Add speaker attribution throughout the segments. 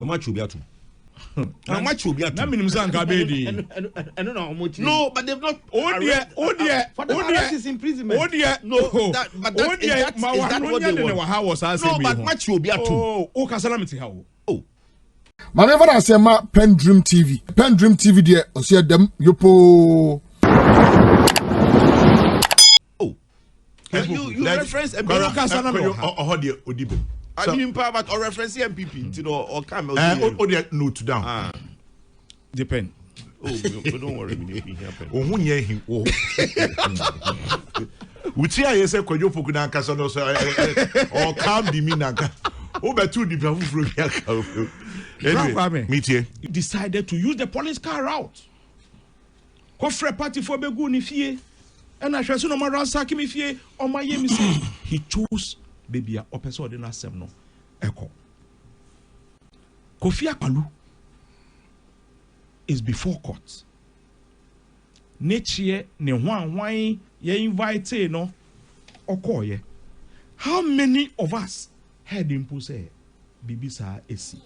Speaker 1: Much will be at
Speaker 2: How much will be at?
Speaker 1: No, but they've not.
Speaker 3: For the arrest is imprisonment.
Speaker 1: Is that what they want? No, but much will be at
Speaker 2: Oh, Casalamity how?
Speaker 4: Whenever I say my PENDREAM TV there, I see them you
Speaker 1: You reference a
Speaker 2: Casalamity.
Speaker 1: I mean, but or reference NPP, you know, or come.
Speaker 2: Note down.
Speaker 1: Depend. Don't worry,
Speaker 2: we see I say Kojo Fukuna Casano or calm the Minaka. Over 2 different anyway, meet here.
Speaker 3: Decided to use the police car route. Kofre party for Beguni Fie. And I shall no more ransack me fie on my yemi say he chose baby a opeso de na sem no eko. Kofi Akpalu is before court. Next ne hwan ye invite no okoye. How many of us heard him say bibi sa esi?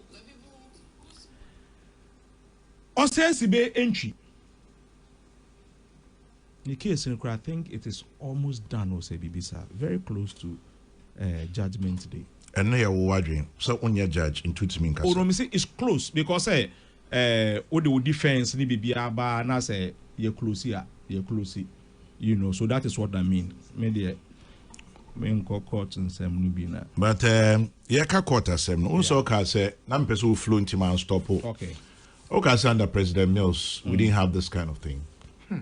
Speaker 3: Osensi be entry. The case, I think it is almost done, or say Bibisa, very close to judgment day.
Speaker 2: And now you're wondering, so on your judge in 2 minutes.
Speaker 3: Oh, no, me say it's close because what the defense ni Bibiaba na say you're close here, you know. So that is what I mean. Maybe court and some nubina.
Speaker 2: But yeah, court as some also can say, "I'm person who flew into my stop."
Speaker 3: Okay.
Speaker 2: Okay, under President Mills, we didn't have this kind of thing.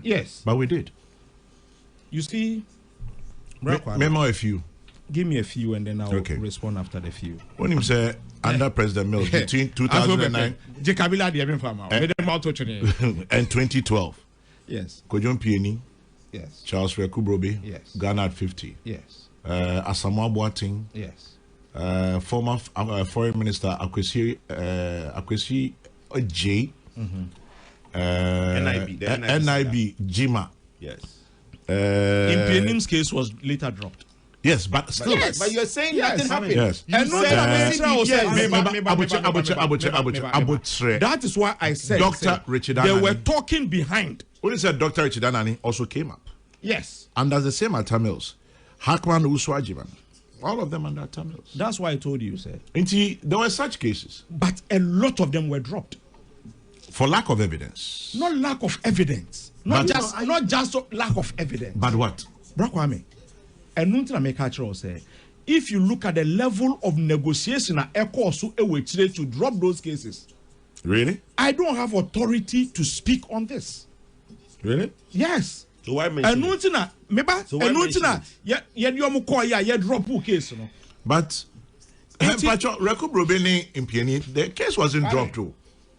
Speaker 3: Yes,
Speaker 2: but we did.
Speaker 3: You see,
Speaker 2: remember a few.
Speaker 3: Give me a few, and then I'll respond after the few.
Speaker 2: When him say under President Mills between 2009 and 2012.
Speaker 3: Yes.
Speaker 2: Kojon Pieni.
Speaker 3: Yes.
Speaker 2: Charles Rekubrobe.
Speaker 3: Yes.
Speaker 2: Ghana at 50.
Speaker 3: Yes.
Speaker 2: Asamoah Boateng.
Speaker 3: Yes.
Speaker 2: Former Foreign Minister Akwesi J. NIB Jima.
Speaker 1: Yes.
Speaker 3: Impunim's case was later dropped.
Speaker 2: Yes, but still.
Speaker 1: Yes. But you're saying nothing happened.
Speaker 2: Yes.
Speaker 3: And that is why I said
Speaker 2: Dr. Richard
Speaker 3: they were talking behind.
Speaker 2: When he said Dr. Richard Anani also came up.
Speaker 3: Yes.
Speaker 2: And at the same at Tamils. Hakman Uswajiman. All of them under Tamils.
Speaker 3: That's why I told you, sir.
Speaker 2: There were such cases.
Speaker 3: But a lot of them were dropped.
Speaker 2: For lack of evidence.
Speaker 3: Not lack of evidence. Not just lack of evidence.
Speaker 2: But what?
Speaker 3: Brakwame. And nothing I make actual say. If you look at the level of negotiation at ECO to drop those cases.
Speaker 2: Really?
Speaker 3: I don't have authority to speak on this.
Speaker 2: Really?
Speaker 3: Yes.
Speaker 1: So why mention
Speaker 3: it? Drop case.
Speaker 2: But Rekubrobe in Pieni, the case wasn't dropped too.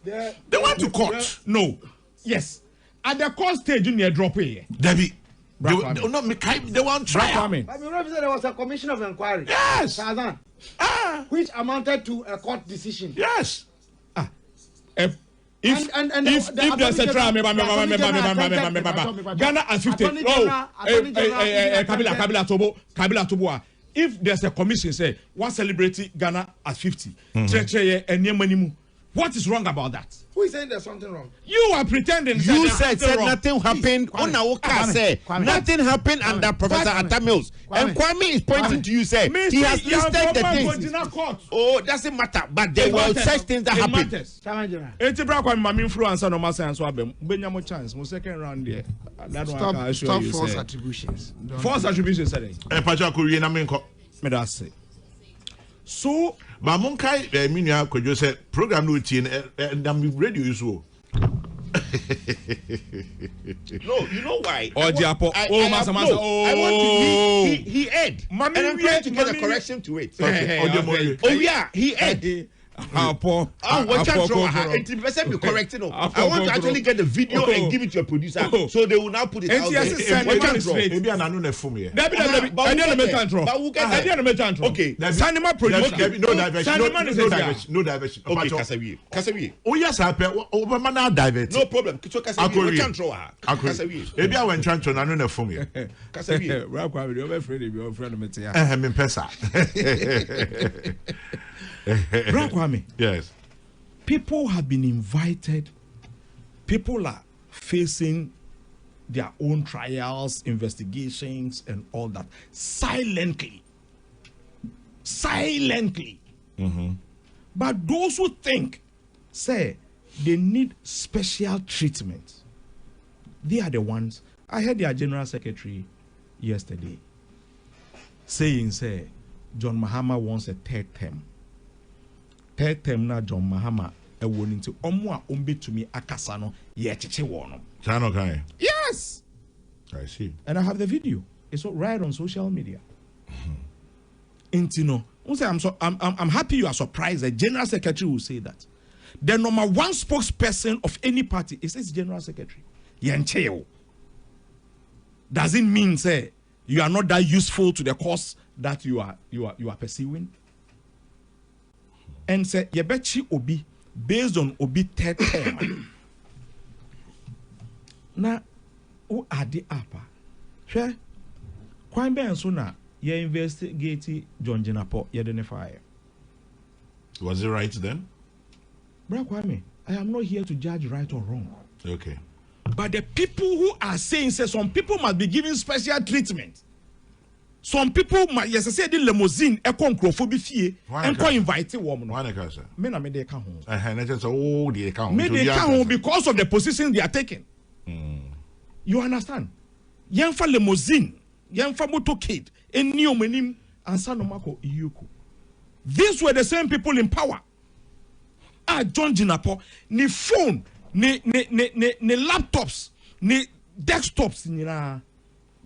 Speaker 2: They went to court.
Speaker 3: No. Yes. At the court stage, you need drop here.
Speaker 2: Debbie. They want trial.
Speaker 5: There was a commission of inquiry.
Speaker 2: Yes.
Speaker 5: Which amounted to a court decision.
Speaker 2: Yes.
Speaker 3: If there's a trial, Ghana at 50. Kabila Tobo. If there's a commission, say, one celebrity Ghana at 50. What is wrong about that?
Speaker 5: Who is saying there's something wrong?
Speaker 3: You are pretending.
Speaker 1: You said nothing happened. Nothing happened under Professor Atamils. And Kwame is pointing to you, say he has listed the things. Oh, doesn't matter. But there were such things that happened.
Speaker 3: Second round there.
Speaker 5: Stop false attributions.
Speaker 3: False attributions. So,
Speaker 2: but Monkai, Minia, could you say program routine and I'm radio is so.
Speaker 1: No, you know why?
Speaker 3: Oh, Japo.
Speaker 1: I want to he aired. And I'm trying to get a correction to it. Oh, yeah, he aired. I want to correct it. I want to actually get the video and give it to your producer so they will now put it out there.
Speaker 2: Maybe an annual for me.
Speaker 1: Okay.
Speaker 2: No diversion. Okay,
Speaker 1: Kasawi.
Speaker 2: Oh, yes, I pay. Over divert.
Speaker 1: No problem.
Speaker 2: Maybe I went trying to an annual for me.
Speaker 1: Kasawi.
Speaker 3: Kwame.
Speaker 2: Yes.
Speaker 3: people have been invited. People are facing their own trials, investigations, and all that silently. But those who think, say, they need special treatment, they are the ones. I heard their general secretary yesterday saying, say, John Mahama wants a third term. Third term now, John Mahama a warning to Omwa Umbi to me Akasano, Yechiche Wono. Yes.
Speaker 2: I see.
Speaker 3: And I have the video. It's right on social media. Intino. I'm happy you are surprised. The general secretary will say that. The number one spokesperson of any party is its general secretary. Yencheo. Doesn't mean say you are not that useful to the cause that you are pursuing. And say Yebechi Obi based on Obi third term. Now, who are the upper? Sure. Kwame and Suna, you investigate John Jenapo, you identify.
Speaker 2: Was it right then?
Speaker 3: Bra Kwame, I am not here to judge right or wrong.
Speaker 2: Okay.
Speaker 3: But the people who are saying, say, some people must be given special treatment. Some people might, yes, I said the limousine, a concrophobia, and co invited woman.
Speaker 2: Why not, sir?
Speaker 3: Men are made their account.
Speaker 2: The account.
Speaker 3: Made their account because of the position they are taking. You understand? Yanfa limousine, Yanfa motorcade, and Neomenim, and Sanomako Iyuku. These were the same people in power. John Jinapo, ni phone, ni laptops, ni desktops, ni na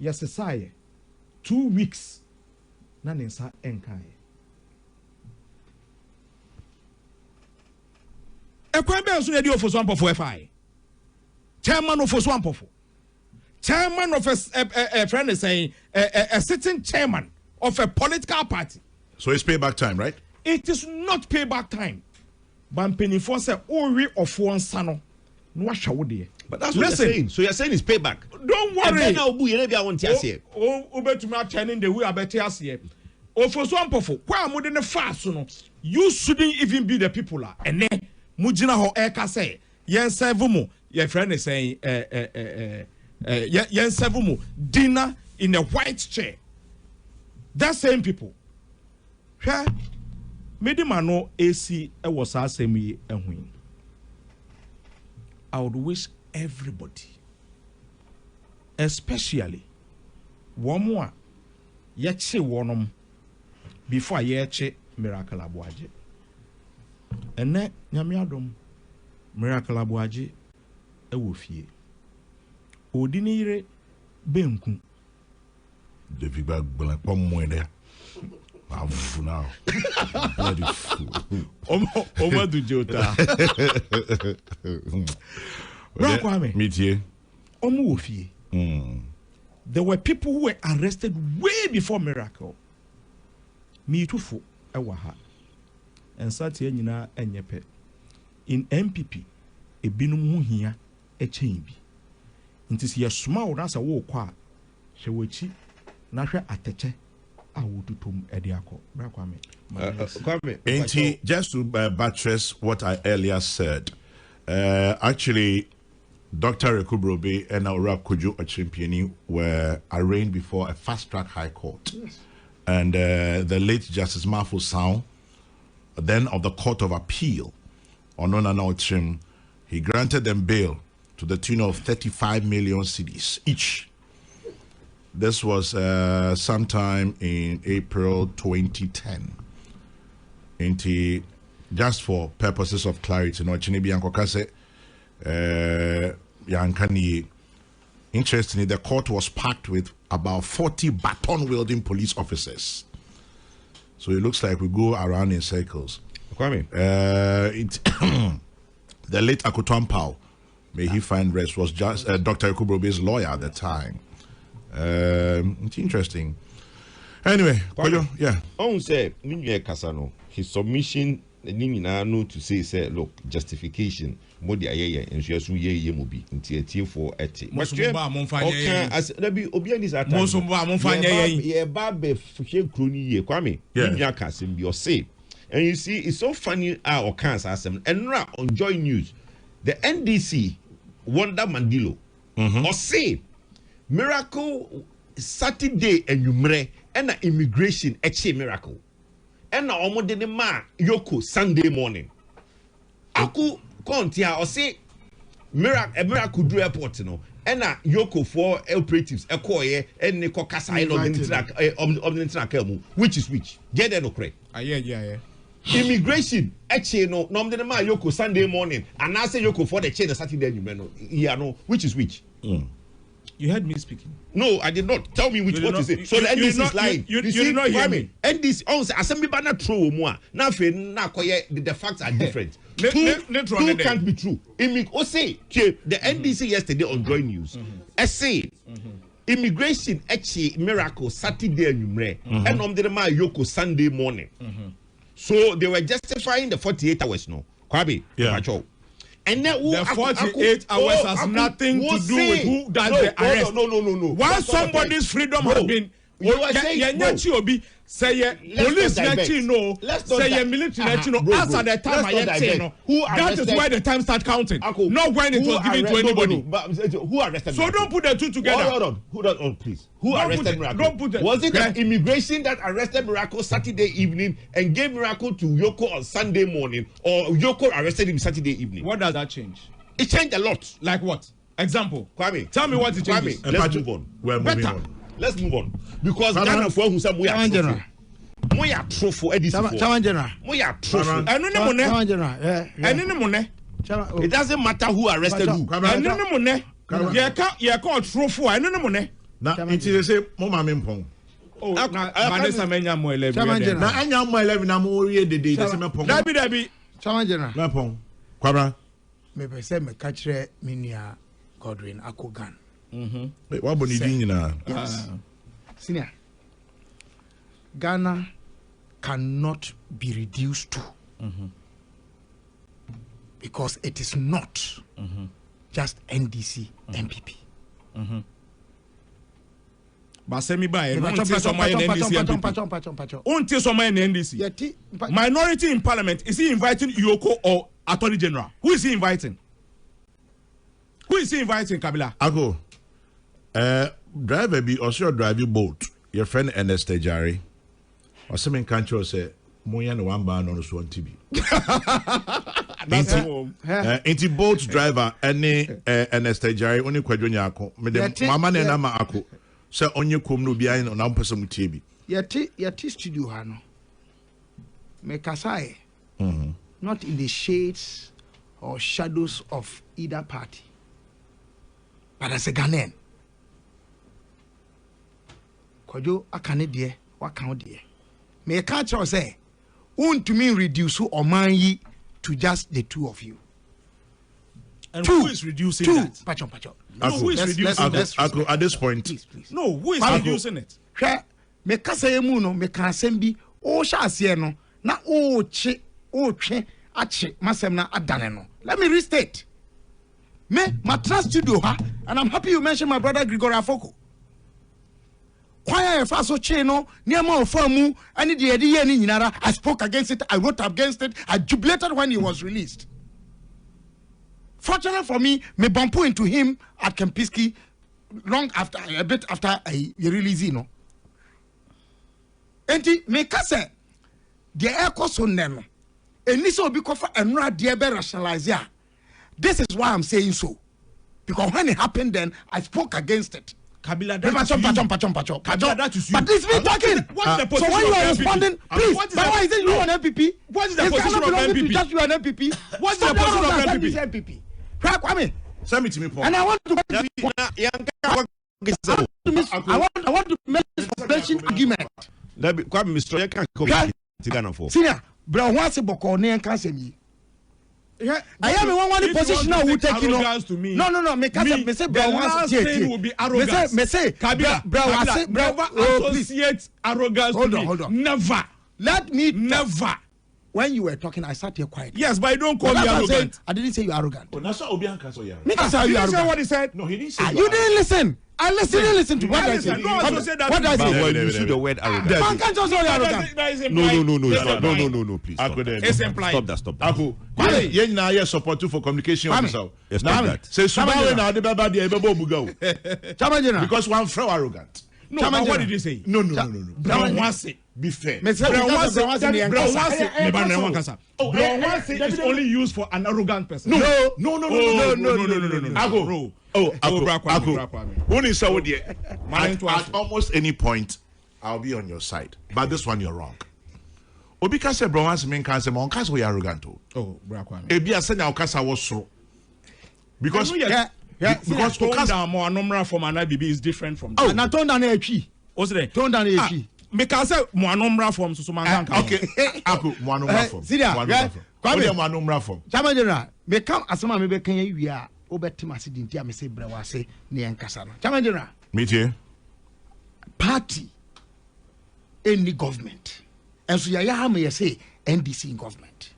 Speaker 3: yasesaye. 2 weeks. Nanensa enkai. Ekwembe nso na di ofo for FI. Chairman of Swampo. Chairman of a friend is saying a sitting chairman of a political party.
Speaker 2: So it's payback time, right?
Speaker 3: It is not payback time. Bampeni for say Ori of one sano. No shawudi.
Speaker 1: But that's what you're saying. So you're saying it's payback.
Speaker 3: Don't worry.
Speaker 1: And then I want to say.
Speaker 3: Ubetuma turning the way I bet you see. For Swampo, why am I fast? You shouldn't even be the people. And then Mujina ho eka say, yes, Sevumo. Your friend is saying, yes, Sevumo, dinner in a white chair. That same people. Sure. Medimano AC was asking and win. I would wish everybody, especially one more, yeche one before yeche miracle abuaje. And then nyamiadom miracle abuaje ewofie. Odinire benku.
Speaker 2: David Bagbola pomwede. I'm full now. Bloody fool.
Speaker 3: Oma du jota. Kwame.
Speaker 2: Meet
Speaker 3: Omu ofie. There were people who were arrested way before Miracle. Me too for ewaha. And Satia nyina enyepe. In NPP, a binum here a chambi. Intis ye small nasa wo kwa. She wechi nasha ateche.
Speaker 2: Just to buttress what I earlier said, actually, Dr. Rekubrobe and Aurab Kujo Achimpieni were arraigned before a fast-track high court. Yes. And the late Justice Marfo Sound, then of the Court of Appeal, Onona Ochim, he granted them bail to the tune of 35 million cedis each. This was sometime in April 2010. Just for purposes of clarity, no chinibi yankokase yankani. Interestingly, the court was packed with about 40 baton-wielding police officers. So it looks like we go around in circles.
Speaker 1: Kwame.
Speaker 2: The late Akutuampao, may he find rest, was just Dr. Ekubrobe's lawyer at the time. It's interesting. Anyway, yeah.
Speaker 1: On say Kasano, his submission to say look, justification modi ayeye ensuasu ye mobi nti for eti okay as there be obi and this attack ye ba be fie kroni ye Kwame nya kasem bi o say And you see, it's so funny our cancer system. And now on Joy News, the NDC, Wanda Mandilo, or say miracle Saturday and Yumre and immigration eche miracle. And now almost the ma Yoko Sunday morning. Aku kontia or say miracle do airport no. And Yoko for operatives Ekoye and Neko Kasa which is which? Get that no correct.
Speaker 3: Yeah.
Speaker 1: Immigration eche no the ma Yoko Sunday morning and I say Yoko for the chain Saturday no which is which?
Speaker 3: You heard me speaking.
Speaker 1: No, I did not. Tell me which what is it. So the NDC is lying.
Speaker 3: You did not hear me.
Speaker 1: NDC also assembly banner true more. Now the facts are different. Two can't be true. Say the NDC yesterday on Joy News. Say immigration actually miracle Saturday and the ma Yoko Sunday morning. So they were justifying the 48 hours no. Kwabi.
Speaker 2: Yeah.
Speaker 1: And then
Speaker 3: the 48 hours has nothing to do with who does the arrest.
Speaker 1: No.
Speaker 3: Once somebody's freedom has been, say police no, say military no. As at the time that is why the time start counting. Not when it was given to anybody.
Speaker 1: Who arrested?
Speaker 3: So don't put the two together.
Speaker 1: Hold on, please. Who arrested Miracle? Was it the immigration that arrested Miracle Saturday evening and gave Miracle to Yoko on Sunday morning, or Yoko arrested him Saturday evening?
Speaker 3: What does that change?
Speaker 1: It changed a lot.
Speaker 3: Like what? Example.
Speaker 1: Kwame,
Speaker 3: tell me what it changes.
Speaker 1: Let's move on.
Speaker 2: We're moving on.
Speaker 1: Let's move on. Because Ghana for who some we are true. We are true for Edison. We are true. It doesn't matter who arrested who.
Speaker 3: You can't true for
Speaker 2: now, until they say, Mama Mimpong.
Speaker 3: Oh, Vanessa Menya mo 11.
Speaker 2: Na anya mo 11 na mo read the day.
Speaker 3: Dabi.
Speaker 5: Chawangena.
Speaker 2: Mapong. Kwabra.
Speaker 5: Me be say me catch me nia Godwin Akogan.
Speaker 2: Wait, what about you now?
Speaker 5: Yes. Senior. Ghana cannot be reduced to because it is not just NDC, NPP.
Speaker 3: But send me by NDC. Minority in parliament, is he inviting Yoko or Attorney General? Who is he inviting? Kabila?
Speaker 2: Ako. Driver be also driving boat. Your friend Ernest Jari. Or something can't say Moya no one ban on the Swan TV. Inti boat driver any Ernest Jari only kwadwonyako. Me dem mama na ma ako. Say onye kom no bia no na mpese mutiebi.
Speaker 5: Yeti studio ha no. Me kasae. Not in the shades or shadows of either party. But as a Ghanaian. Kwajo akane de waka de. Me catch or say to me reduce or man yi to just the two of you.
Speaker 3: And who is reducing that?
Speaker 5: Pacho.
Speaker 3: No, who is reducing that?
Speaker 2: At this point.
Speaker 5: Please.
Speaker 3: No, who is reducing it?
Speaker 5: Me kasa emu no me kan sembi o sha ase no na o twe ache masem na adane no. Let me restate. Me matra studio ha and I'm happy you mentioned my brother Gregory Afoko. Why I so cheno near my famu and the idea ni nyinara. I spoke against it, I wrote against it, I jubilated when he was released. Fortunately for me bump into him at Kempiski long after a bit after I release no. Enti me kase the air cost on them. And this will be for and rationalize. This is why I'm saying so. Because when it happened then I spoke against it.
Speaker 3: Kabila,
Speaker 5: that is you. But this me talking.
Speaker 3: What's the position?
Speaker 5: So when you are responding, please.
Speaker 3: Why is it
Speaker 5: you on NPP?
Speaker 3: What is the position of NPP?
Speaker 5: Just you on NPP.
Speaker 3: What's the position of
Speaker 5: NPP? Kwame.
Speaker 2: Send me to me, Paul.
Speaker 5: And I want to make this suspension argument.
Speaker 1: Kwame, Mr. You can't come for.
Speaker 5: Senior, bro, what's a boko ne can say me? I am one position now who take you know. No. Me say bro wants
Speaker 3: thing will be arrogance.
Speaker 5: Me say
Speaker 3: Kabila, never associate arrogance to me.
Speaker 5: Hold on.
Speaker 3: Never.
Speaker 5: Let me
Speaker 3: never.
Speaker 5: when you were talking, I sat here quiet.
Speaker 3: Yes, but you don't call me arrogant.
Speaker 5: I didn't say you arrogant.
Speaker 2: Oh, that's what Obianka said.
Speaker 5: Me can say you
Speaker 3: Did you say
Speaker 5: arrogant.
Speaker 3: what he said?
Speaker 2: No, he didn't say.
Speaker 5: You didn't listen. I listen to what I said.
Speaker 3: No, I said that.
Speaker 5: What I
Speaker 6: But when
Speaker 5: said.
Speaker 6: you see the word arrogant.
Speaker 5: Man can't just say you arrogant.
Speaker 6: No, please.
Speaker 3: It's implied.
Speaker 6: Stop that.
Speaker 2: Ako, yen na ye support for communication officer.
Speaker 6: Yes, stop that.
Speaker 2: Say Subawe na de baba de ebebo buga.
Speaker 5: Chairman General.
Speaker 2: Because one friend arrogant.
Speaker 3: No, but what did he say?
Speaker 2: No.
Speaker 3: Brown wants it.
Speaker 2: Be fair.
Speaker 3: Brown wants it is only used for an arrogant person.
Speaker 2: No.
Speaker 3: Ako.
Speaker 2: When is at almost any point, I'll be on your side. But this one, you're wrong. Obika said, Brown wants me cancer, my uncas were arrogant.
Speaker 3: Oh, Brakwame.
Speaker 2: Ebia said, our casa was so. Because,
Speaker 3: because tone down more number from an IBB is different from.
Speaker 5: Oh, na tone down a tree.
Speaker 3: What's that?
Speaker 5: Tone down a tree.
Speaker 3: Because more number from so man.
Speaker 2: Okay, Aku, one number from.
Speaker 5: See that?
Speaker 2: One number from.
Speaker 5: Chairman General, me come as someone maybe can you are over Timasi Dintia, me say, Brewa say, near Casano. Chairman General,
Speaker 2: Meet you.
Speaker 5: party, any government. And so ya may say NDC in government.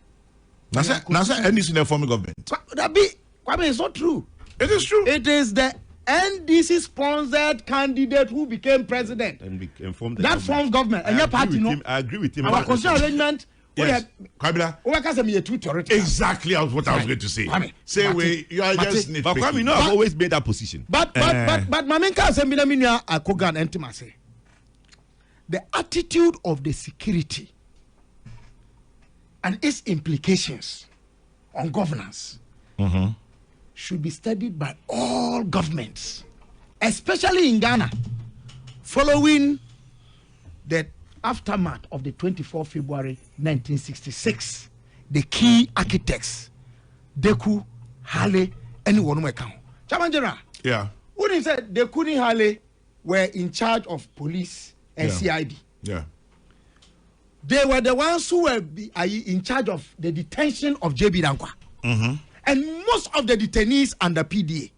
Speaker 2: Nasa NDC in the former government.
Speaker 5: That be, Kwame, it's not true.
Speaker 2: It is true.
Speaker 5: It is the NDC sponsored candidate who became president.
Speaker 6: And informed the
Speaker 5: That forms government. And your party, no.
Speaker 6: I agree with him.
Speaker 5: Our constitutional arrangement.
Speaker 2: Yes. Kabila. Exactly what I was going to say. Say way you are just nitpicking.
Speaker 6: But Kwame, no, I've always made that position.
Speaker 5: But Mamenka Assembly Minia Akogan Entimase. The attitude of the security and its implications on governance should be studied by all governments, especially in Ghana, following the aftermath of the 24th February 1966. The key architects, Deku, Hale, anyone who can. Chairman General,
Speaker 2: Yeah.
Speaker 5: who said Deku and Hale were in charge of police and CID.
Speaker 2: Yeah.
Speaker 5: They were the ones who were in charge of the detention of JB Dankwa. And most of the detainees under PDA.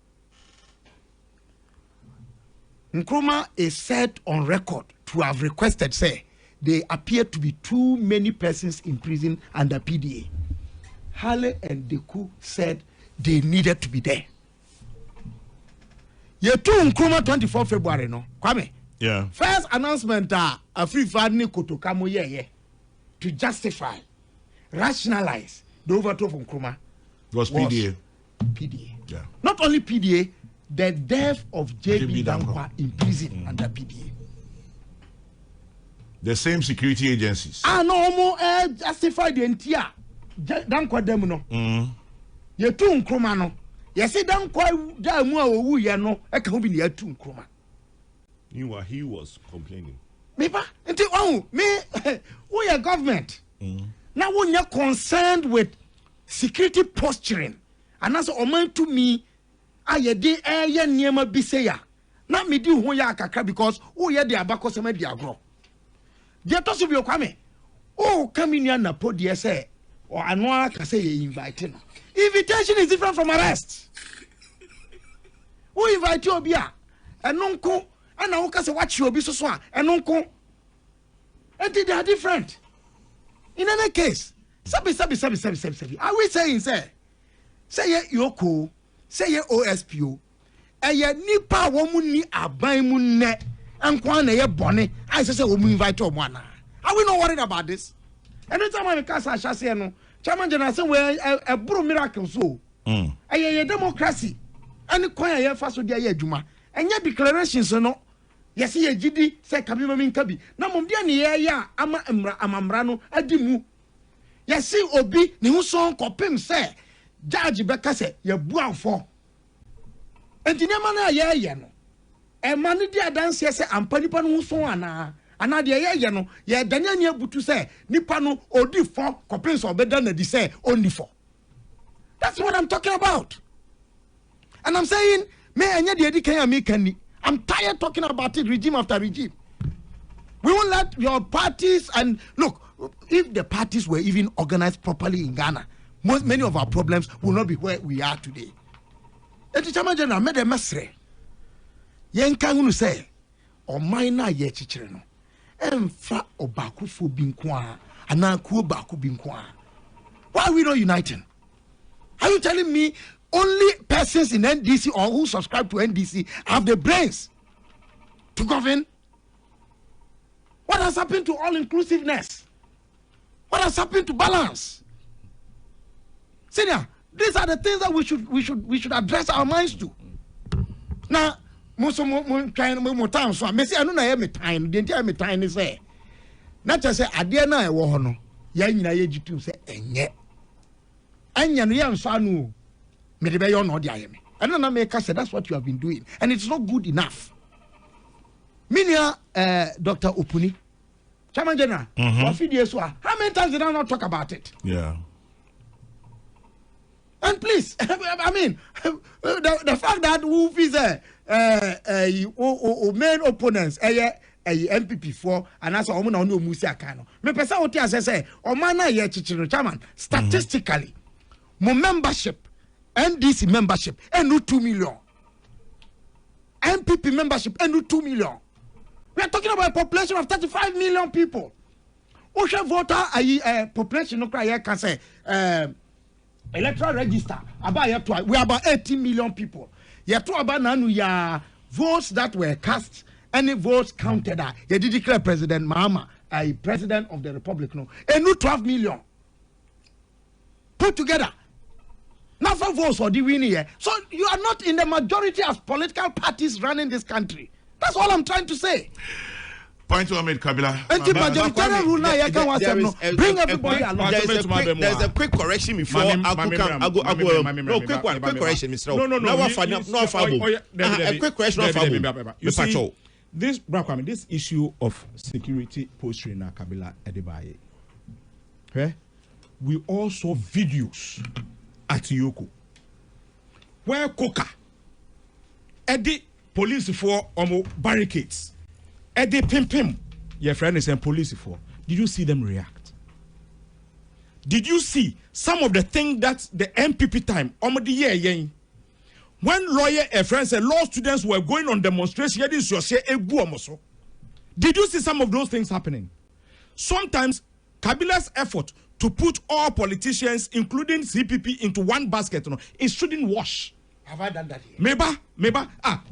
Speaker 5: Nkrumah is said on record to have requested, say, there appear to be too many persons in prison under PDA. Hale and Deku said they needed to be there. Ye two Nkrumah 24 February, no? Kwame.
Speaker 2: Yeah.
Speaker 5: First announcement a free fadni kotokamo ye to justify, rationalize the overthrow from Nkrumah
Speaker 2: Was PDA.
Speaker 5: PDA.
Speaker 2: Yeah.
Speaker 5: Not only PDA, the death of JB Dankwa in prison under PDA.
Speaker 2: The same security agencies.
Speaker 5: No more justify the entire Dankwa demu no. Ye tu Nkrumah no. Ye say Dankwa da mu a owu ye no e ka ho bi ne tu Nkrumah.
Speaker 6: He was complaining.
Speaker 5: Me pa enti me we are government. Now when you're concerned with security posturing and as a man to me aye de eye niema bi say ya na me di ho ya akaka because wo ye de abako se ma di agro de to so bi Kwame o kamini na podi say or anu aka say you invite no. Invitation is different from arrest. Who invite you obi a eno nko ana wo ka say watch you obi so a eno nko and they are different. In any case, sabi. Are we saying say ye Yoko, say ye OSPO, ye nipa womu ni aban mu ne ankwa na ye bone. I say we invite one. Are we not worried about this? Every time I cast a chassis, no, Chairman General say we a bro miracle so. Ye democracy. Any choir ye fast with ye juma. And ye declarations no. Yes, ye GD say kabima min kabi. Na mum dia ni ye ya ama amamra no adimu. Yes, obi ni hu son kopim say judge beka say ye buafo. Enti nyama na ye no. E ma ni dia dance say ampa nipa no hu son ana de ye no ye danya ni abutu say nipa no odi fo kopim so obeda na di say only for. That's what I'm talking about. And I'm saying me anya de edi kan me kan ni. I'm tired talking about it regime after regime. We won't let your parties and look, if the parties were even organized properly in Ghana, many of our problems will not be where we are today. And the Chairman General made a message. Yen can say, or minor ye chichireno, and fra obaku fu binkwa, Anaku Baku Binkwa. Why are we not uniting? Are you telling me only persons in NDC or who subscribe to NDC have the brains to govern? What has happened to all inclusiveness? What has happened to balance? Senior, these are the things that we should address our minds to. Now, most of more time, so I may say I don't know me time. The entire me time is there. Not just say I dare not war no. Yana ye to say enye. Anya no yan so anu. Me de be yo no dia ye me. I don't know make say that's what you have been doing, and it's not good enough. Minia Dr. Opuni, Chairman General, how many times did I not talk about it?
Speaker 2: Yeah.
Speaker 5: And please, I mean, the fact that who is main opponents, NPP for, and that's all no Musia Kano. Me pesa oti say, o mana ye chichino chairman. Statistically, my membership, NDC membership, and 2 million. NPP membership, and 2 million. We are talking about a population of 35 million people. Osha voter population no cry can say electoral register about we are about 18 million people. Yet to about nanu ya votes that were cast, any votes counted that you did declare President Mahama a president of the republic no. And no 12 million put together. Not for votes for the winning here. So you are not in the majority as political parties running this country. That's all I'm trying to say.
Speaker 2: Point to Ahmed Kabila.
Speaker 5: Bring everybody along.
Speaker 6: There's a quick correction before I go. No, quick one. Quick correction, Mr. A quick correction of
Speaker 3: you see, this issue of security posture in Kabila Adebaye. Okay? We all saw videos at Yoko where Coca Eddie police for barricades. Eddie Pim, your friend is saying police for. Did you see them react? Did you see some of the things that the NPP time, when lawyer and friends said law students were going on demonstration, did you see some of those things happening? Sometimes Kabila's effort to put all politicians, including CPP, into one basket, it shouldn't wash.
Speaker 5: Have I done that here?
Speaker 3: Meba.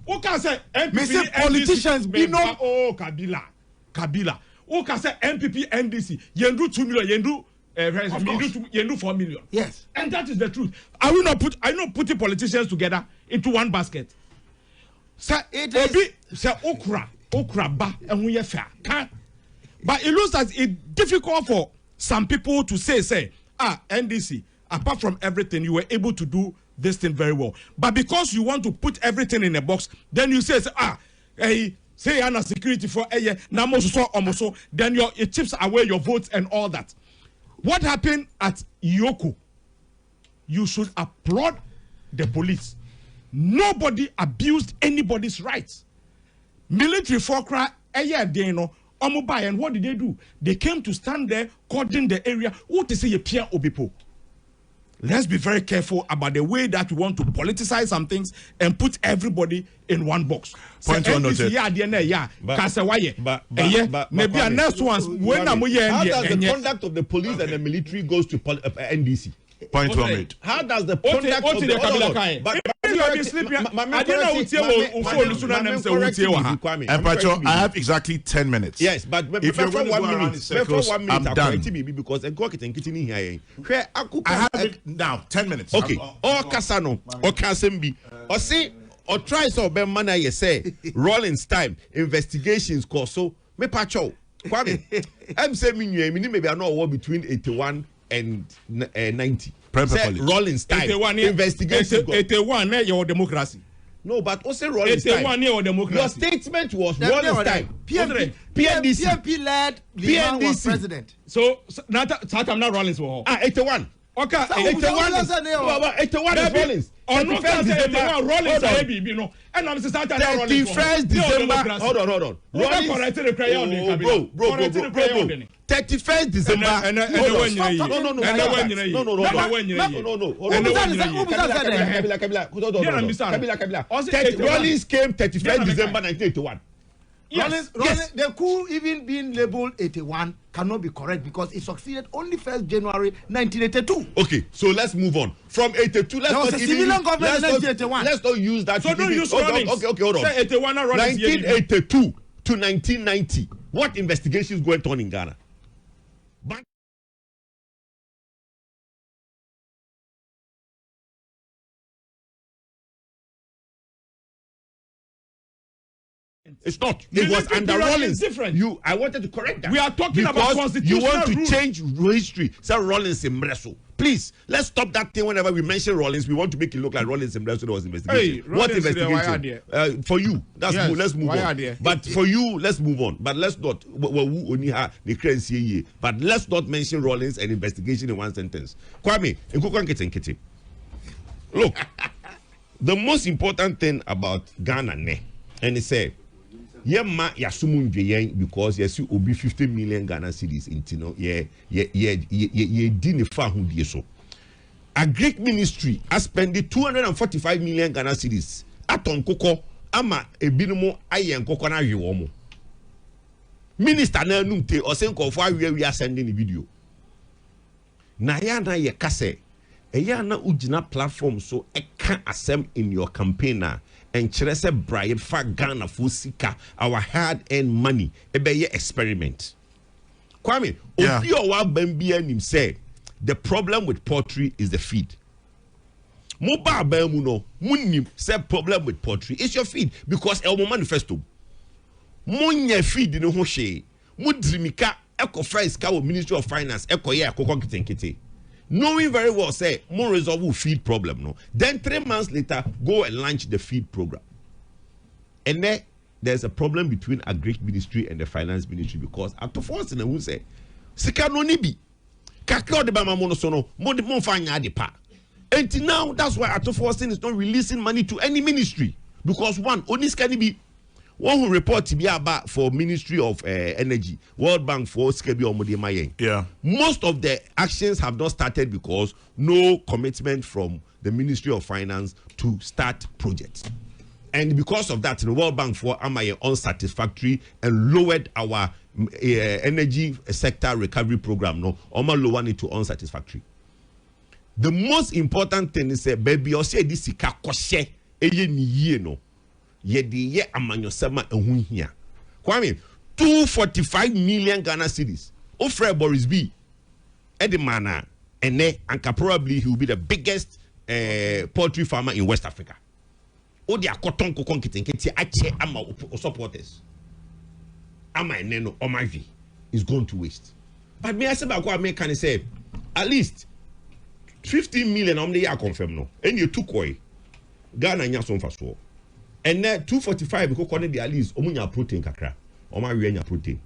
Speaker 3: Who can say NPP,
Speaker 5: politicians be no.
Speaker 3: Oh, Kabila. Who can say NPP, NDC? Yendu 2 million, yendu 4 million.
Speaker 5: Yes.
Speaker 3: And that is the truth. Are you not putting politicians together into one basket? Say it is. Say okra ba and we fair. But it looks as it's difficult for some people to say, NDC, apart from everything, you were able to do this thing very well. But because you want to put everything in a box, then you say say Anna security for namoso, then it chips away your votes and all that. What happened at Yoko? You should applaud the police. Nobody abused anybody's rights. Military for cry and what did they do? They came to stand there, cordon the area. What they say, you Pierre Obipo. Let's be very careful about the way that we want to politicize some things and put everybody in one box.
Speaker 2: Point one noted.
Speaker 6: How does the conduct of the police and the military goes to NDC?
Speaker 2: Point one made.
Speaker 6: How does the conduct of the
Speaker 2: I have exactly 10 minutes.
Speaker 6: Yes, but
Speaker 2: if you're going to go around in circles, I'm done.
Speaker 6: Because I
Speaker 2: have it now, 10 minutes.
Speaker 6: Okay. Or Kasano, or Kasembi, or say, or try so be manner you say, Rollins time, investigations course so, me pacho. I'm saying, maybe I know what between 81 and 90. Rollins time. Investigation.
Speaker 3: 81 your democracy.
Speaker 6: No, but also Rollins time.
Speaker 3: 81 your democracy.
Speaker 6: Your statement was Rollins time.
Speaker 5: PNDC led Liman was president.
Speaker 3: So not Rollins war.
Speaker 6: 81. Okay, 81 is Rollins.
Speaker 3: On no Rollins and I'm saying
Speaker 6: 31st December. Hold on. Rollins. Bro. 31st December. Rollins came 31st December 1981.
Speaker 5: Yes. Rollins, the coup even being labeled 81 cannot be correct because it succeeded only 1st January 1982.
Speaker 6: Okay, so let's move on. From 82, let's not even
Speaker 5: civilian government in 1981.
Speaker 6: Let's not use that.
Speaker 3: So don't use Rollins.
Speaker 6: Okay, hold on.
Speaker 3: Say 81 Rollins.
Speaker 6: 1982 to 1990. What investigations went on in Ghana? It's not. It was under Rollins.
Speaker 3: Different.
Speaker 6: I wanted to correct that.
Speaker 3: We are talking about constitutional
Speaker 6: you want to
Speaker 3: rules.
Speaker 6: change history. Say Rollins in Mreso. Please, let's stop that thing. Whenever we mention Rollins, we want to make it look like Rollins in Mreso was investigation.
Speaker 3: Hey,
Speaker 6: what investigation? For you, let's move on. But for you, let's move on. But let's not. But let's not mention Rollins and investigation in one sentence. Kwame, look, the most important thing about Ghana, and he said, Yema yasumun jeyen because yes obi 50 million Ghana cedis into no ye dine fa hundie so. A Greek ministry has spent 245 million Ghana cedis aton koko ama ebinumo ayen koko na hwe mo. Minister na numte osenko fo awe we sending the video. Na ya na ye kase eya na ugina platform so eka asem in your campaigner. And Cherese Brian for Ghana for Sika, our hard-earned money, a be experiment. Kwame, Opio Bambia him say the problem with poultry is the feed. Moba Bamuno, Munim said problem with poultry is your feed because Elmo manifesto. Munya feed in Hoshe, Mudrimika, Eco Fries Cow Ministry of Finance, Eco Ya Kokokitenkite. Knowing very well, say, more resolve will feed problem, no. Then 3 months later, go and launch the feed program. And then there's a problem between a Greek ministry and the finance ministry because after force and will say, Sika no nibi. Kakao de Bama Monosono, Monfanya de Pa. And now that's why after force is not releasing money to any ministry. Because one, only can be one who report to be about for Ministry of Energy, World Bank for Skebi Omode.
Speaker 2: Yeah.
Speaker 6: Most of the actions have not started because no commitment from the Ministry of Finance to start projects. And because of that, the World Bank for Amaye unsatisfactory and lowered our energy sector recovery program. No, Oma lower it to unsatisfactory. The most important thing is baby, or say this sika koshe eye ni ye no. Ye di ye amanyosema ehun hia. Kwame 245 million Ghana cedis. Ofre Boris B. Edimana ene anka probably he will be the biggest poultry farmer in West Africa. Odi akoton kokon kitenketi ache ama supporters. Ama eneno omavi is going to waste. But me I say ba kwa me can say at least 15 million on the year confirm no. And you took away Ghana nya so mfaso. And then 245 because connect the at least omunya protein kakra. Oma we nya protein.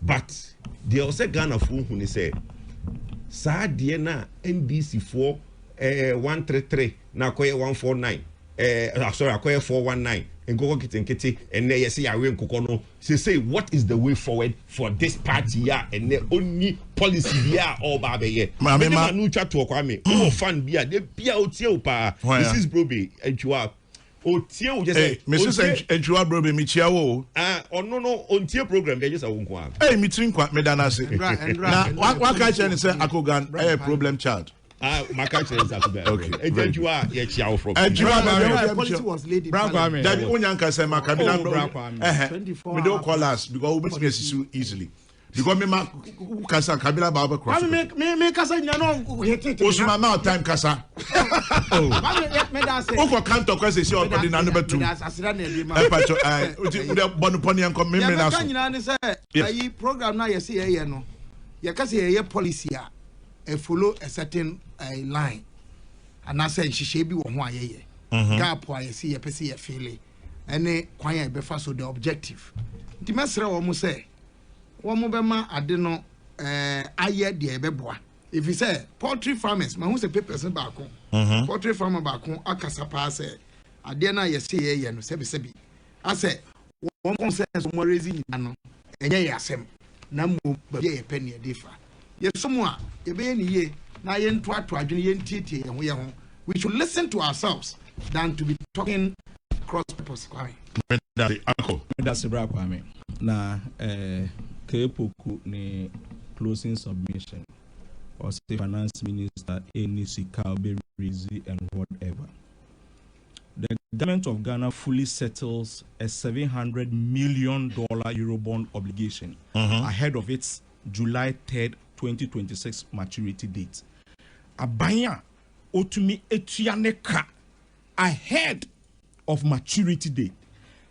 Speaker 6: But they also Ghana fu hu ni say sa de na NDC 133 na koye 149 sorry akoye 419 and go kitenkete and then yes ya we nkoko no say what is the way forward for this party ya and the only policy ya all ba be ye ma nu twa to kwame o fan bia de bia o tie o pa this is brobe entwa o tie o just say
Speaker 2: Mrs. entwa brobe mi chia wo
Speaker 6: no on tie program dey just a won kwa
Speaker 2: mi tin kwa me dana se na wa ka che ni say akogan problem child
Speaker 6: Makache is Akuba.
Speaker 2: Okay.
Speaker 6: Ejua ye chia from.
Speaker 5: The policy was laid in Parliament.
Speaker 2: That onyanka say makabila me don't call us because we be so easily. Because me ma kasa kabila baba cross.
Speaker 5: Me kasa nya no hete.
Speaker 2: Osuma ma time kasa. Oh.
Speaker 5: Me da say.
Speaker 2: O for count to kwese si opedi na number 2.
Speaker 5: Asira na edi ma.
Speaker 2: Pacho we bonu poni anko me na so.
Speaker 5: Ya nyina ni say ayi program na ye say ye no. Ye kasa ye policy a follow a certain line. And I said she should be one way. Gap why see a PC a feeling. And a quiet before so the objective. The master almost say, one mobile I don't know aye dear beboa. If you say poultry farmers, my who's a papers and back home. Poultry farmer back home, Akasapa say, I dare not say ye no sebi. I say, one consensus more raising and ye asem. Namu be a penny a differ. Yes, someone, ye be any ye. Na yen to adwene yen tete yen ho ye ho. We should listen to ourselves than to be talking cross purpose.
Speaker 3: That's bra kwame na kepoku ni closing submission or say finance minister any sika be easy and whatever. The government of Ghana fully settles a $700 million Eurobond obligation ahead of its July 3rd, 2026 maturity date. Abanya otumi etuyaneka ahead of maturity date.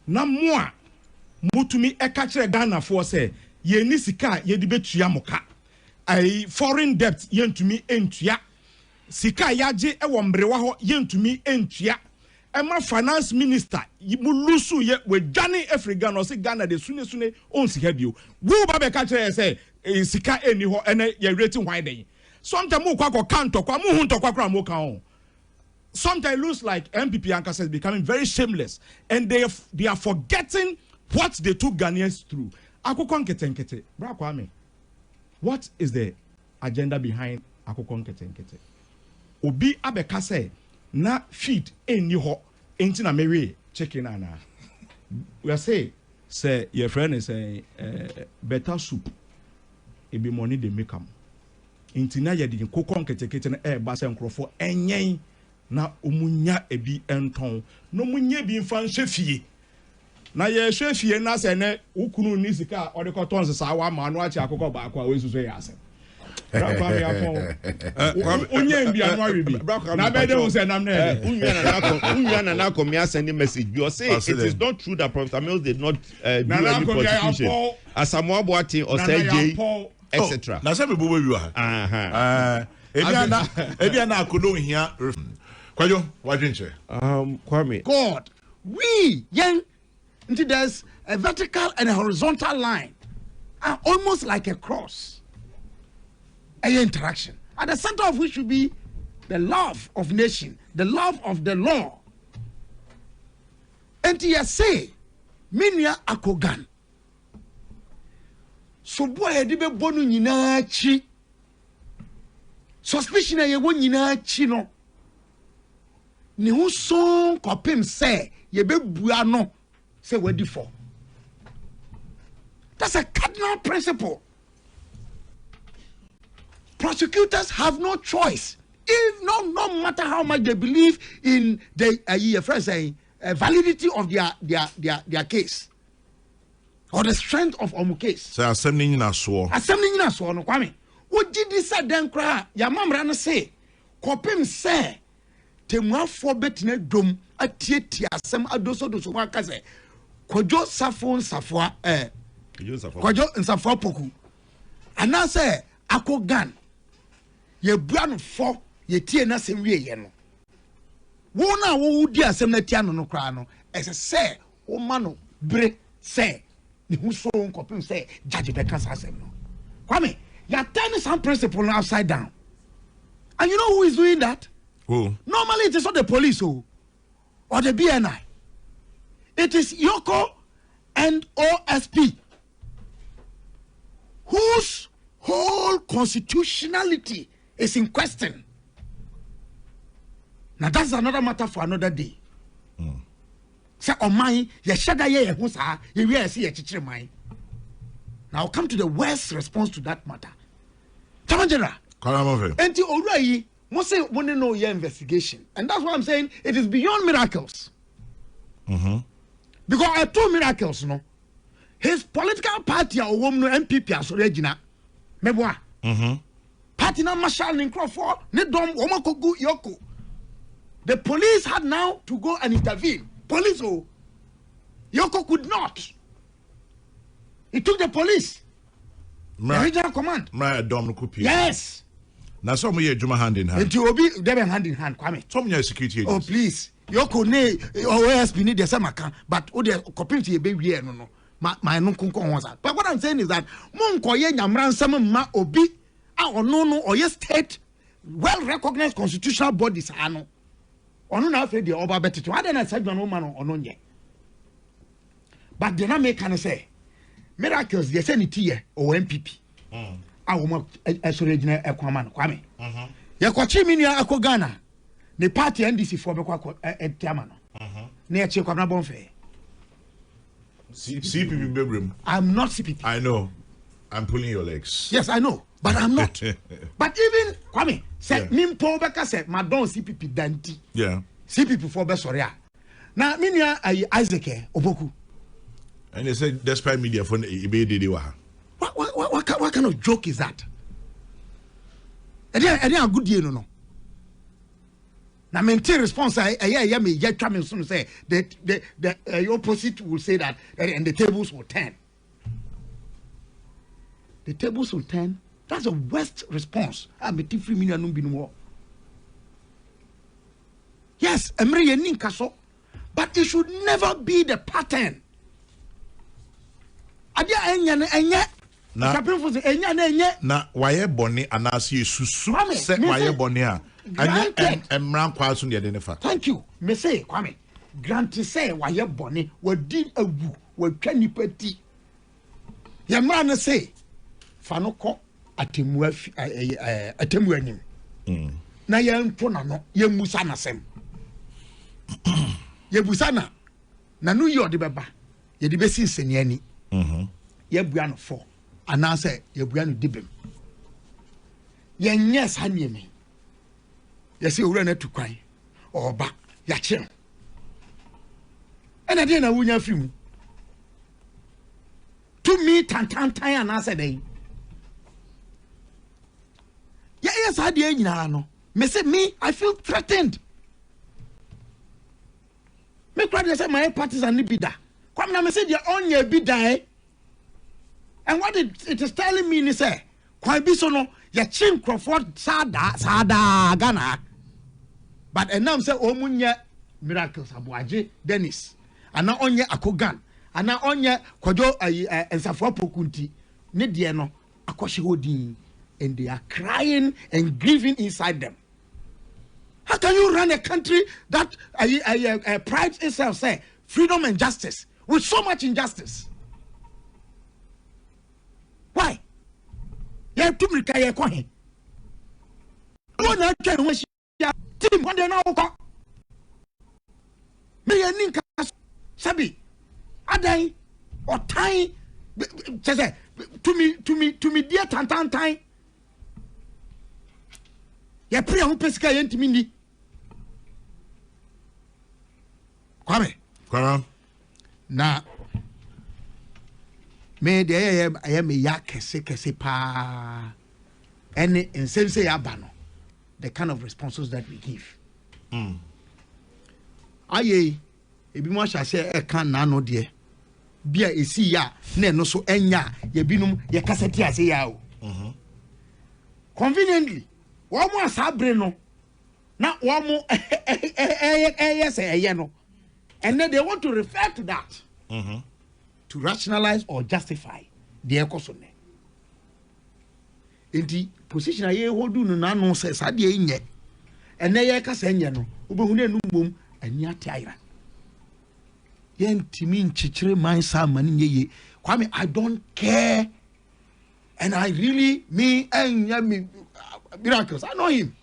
Speaker 3: Na moa mutumi ekachire Ghana for say ye ni sika ye di betua moka. Ai foreign debt yentumi entua. Sika yaje ewo mbrewa ho yentumi entua. Emma finance minister mulusu ye we Johnny Africa no say Ghana de sune on sika bio. Wo ba be kachire say sika eni ho ene ye rating why dey. Sometimes mo kwa kanto kwa mu hunto kwa mo kan. Sometimes it looks like NPP Ankasa is becoming very shameless and they are forgetting what they took Ghanaians through. Akokon ketenkete. Bra Kwame. What is the agenda behind Akokon ketenkete? Obi abeka say na feed eni ho enti na mewe chicken ana. We are say your friend is saying better soup. It be money they make am. Enti na ye di kokon ketenkete na ba se nkrofo enyen na omunya ebi enton no munye bi mfa nhwefie na ye hwefie na se ne ukunu ni sika o de koton se sa wa ma no achi akoko ba akwa we suso ya ase bra kwa me afon onye bi anu awe bi na be de se nam na
Speaker 6: unwa na kom ya send message bi o say it is not true that Professor Mills did not do any prosecution Asamoah Boateng or say J etc.
Speaker 2: Na se be bo bi wa ebi na akodo hia Kwajo, what didn't you?
Speaker 6: Kwame.
Speaker 5: God, we young, there's a vertical and a horizontal line, almost like a cross. An interaction at the center of which should be the love of nation, the love of the law. And you say, Minya Akogan. So boy, edibe bonu nyina chi. Suspicion ye won nyina chi no. Ni hu son kopim say ye be bua no say wadi for. That's a cardinal principle. Prosecutors have no choice. If no matter how much they believe in the validity of their case or the strength of our case.
Speaker 2: So assembling in a swore.
Speaker 5: Assembling in a swore no kwame. What did this then cry? Ya mamra no say kopim say temwa for betine dom atieti asem adoso waka say kwadwo safo kwadwo nsafo poku ana say akogan ye bua no fo ye tie na sem wie ye no wo na wo di asem na tia no kra no ese say wo ma no bre say ni hu so nkopim say judge be kasa asem no kwame ya turn some principle upside down, and you know who is doing that?
Speaker 2: Who?
Speaker 5: Normally it is not the police or the BNI. It is Yoko and OSP, whose whole constitutionality is in question. Now that's another matter for another day. Say on mine, ye shada ye husa, ye we see ye chichire mine. Now I'll come to the worst response to that matter. Tamajera. Enti Orai, must say want to know your investigation, and that's why I'm saying it is beyond miracles. Because I told miracles, no. His political party or woman NPP as Regina, meboa. Party na Marshal Crawford, ne dom omakogu yoko. The police had now to go and intervene. Police, oh, Yoko could not. It took the police, the regional command. Yes.
Speaker 2: Now some of you juma hand in hand.
Speaker 5: And you will be there hand in hand, Kwame.
Speaker 2: Some of security.
Speaker 5: Oh please, Yoko ne OSP need the same account, but all the community baby here no. My no kunko. But what I'm saying is that Monko ye nyamran sama ma obi or no or yes state well recognized constitutional bodies ano. Ono na afre de oba beteto. Ade na said no man ono nye. But they not make can say miracles they say it here or NPP. Awo original ekwaman kwame. Ye kwachi minia akogana. Ne party NDC for be kwa etiama no. Na ye che kwamna bonfe.
Speaker 2: CPP bedroom.
Speaker 5: I'm not CPP.
Speaker 2: I know. I'm pulling your legs.
Speaker 5: Yes, I know, but I'm not. But even Kwame said, "Mimpo beka said, Madon CPP danti."
Speaker 2: Yeah.
Speaker 5: CPP for besoria. Now, minya Isaac Oboku.
Speaker 2: And they said, despite media for
Speaker 5: what kind of joke is that? And then a good deal, no. Now, maintain response. I me yet coming soon say that the opposite will say that, and the tables will turn. The tables will turn. That's the worst response. I'm a 3 million bin war. Yes, but it should never be the pattern.
Speaker 2: Na waye boni anasi susu se waye boni a anya emran kwa so de nefa.
Speaker 5: Thank you. Me say Kwame. Grant say waye boni wadi awu watwa nipa ti. Ye mra na say fanoko atemu anim. Na ye nto na no ye musa na sem. Ye busana na no ye ode beba. Ye de besi nseni ani. Ye bua no for. Ana say ye bua no dibem. Ye nyes hanieme. Ye say owura na tukwan. Oba ya kire. Ena de na wunya fimu. To me tantan ana say dey. Yes, I did. No, me say me, I feel threatened. Me crowd say my parties are nibida. Come now, me say they on your bida. And what it is telling me is say, quite be so no, ya chin Crawford sada Ghana. But and now say omunya miracles abuaje Dennis. And now onye akogan. And now onye kwajo ensafo pokunti. Ne die no akoshi hodin. And they are crying and grieving inside them. How can you run a country that prides itself, say, freedom and justice, with so much injustice? Why? You have to make a coin. One team, one day now, me and Ninka Sabi, Adai, or Time, to me, dear Tantan. Ya pray on pesca yentimi ni. Kwame. Na me de I am a ya kese pa. Any insense yabano. The kind of responses that we give. Aye, ebi mo sha say e kan na no de. Bia esi ya na no so enya ye binum ye kaseti ase ya o. Conveniently Wamu asabre no na wamu yes no, and then they want to refer to that to rationalize or justify the ekosone. In the position I hold no na no says ade nye and na ye kasa nye no obehu na numbom ani atira yen timi nchichire man sa mani nye Kwame, I don't care, and I really me miracles. I know him.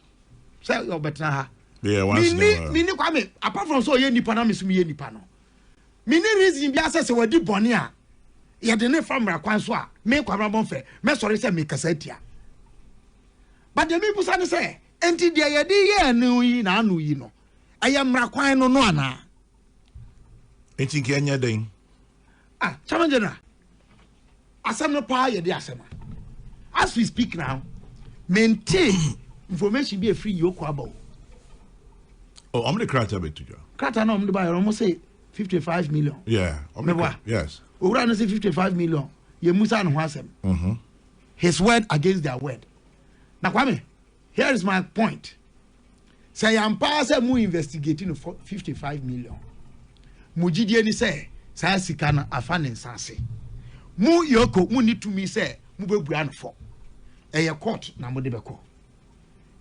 Speaker 5: Say you're better.
Speaker 2: Yeah, once
Speaker 5: me Kwame, apart from so ye nipa na me sumi ye nipa no. Me ni reason bi ase se wadi boni a. Ye de ne famra kwan so a. Me kwabra bon fe. Me sorry say me kasa tia. But the me busa ne say, enti de ye de ye anu yi na anu yi no. Aye mra kwan no no ana.
Speaker 2: Enti ke anya den.
Speaker 5: Challenge na. Asem no pa ye de asem. As we speak now, maintain information be a free yoko about.
Speaker 2: Oh, I'm the crata bit to you.
Speaker 5: Crata no, I'm the buyer almost say 55 million.
Speaker 2: Yeah, yes.
Speaker 5: Ura say 55 million. Ye Musa no wasem. His word against their word. Now, Kwame, here is my point. Say I'm pass mu investigating for 55 million. Mujidi ni say sikana afane nsase. Mu yoko mu need to me say mu bebu an for. Eye court na mo de beko.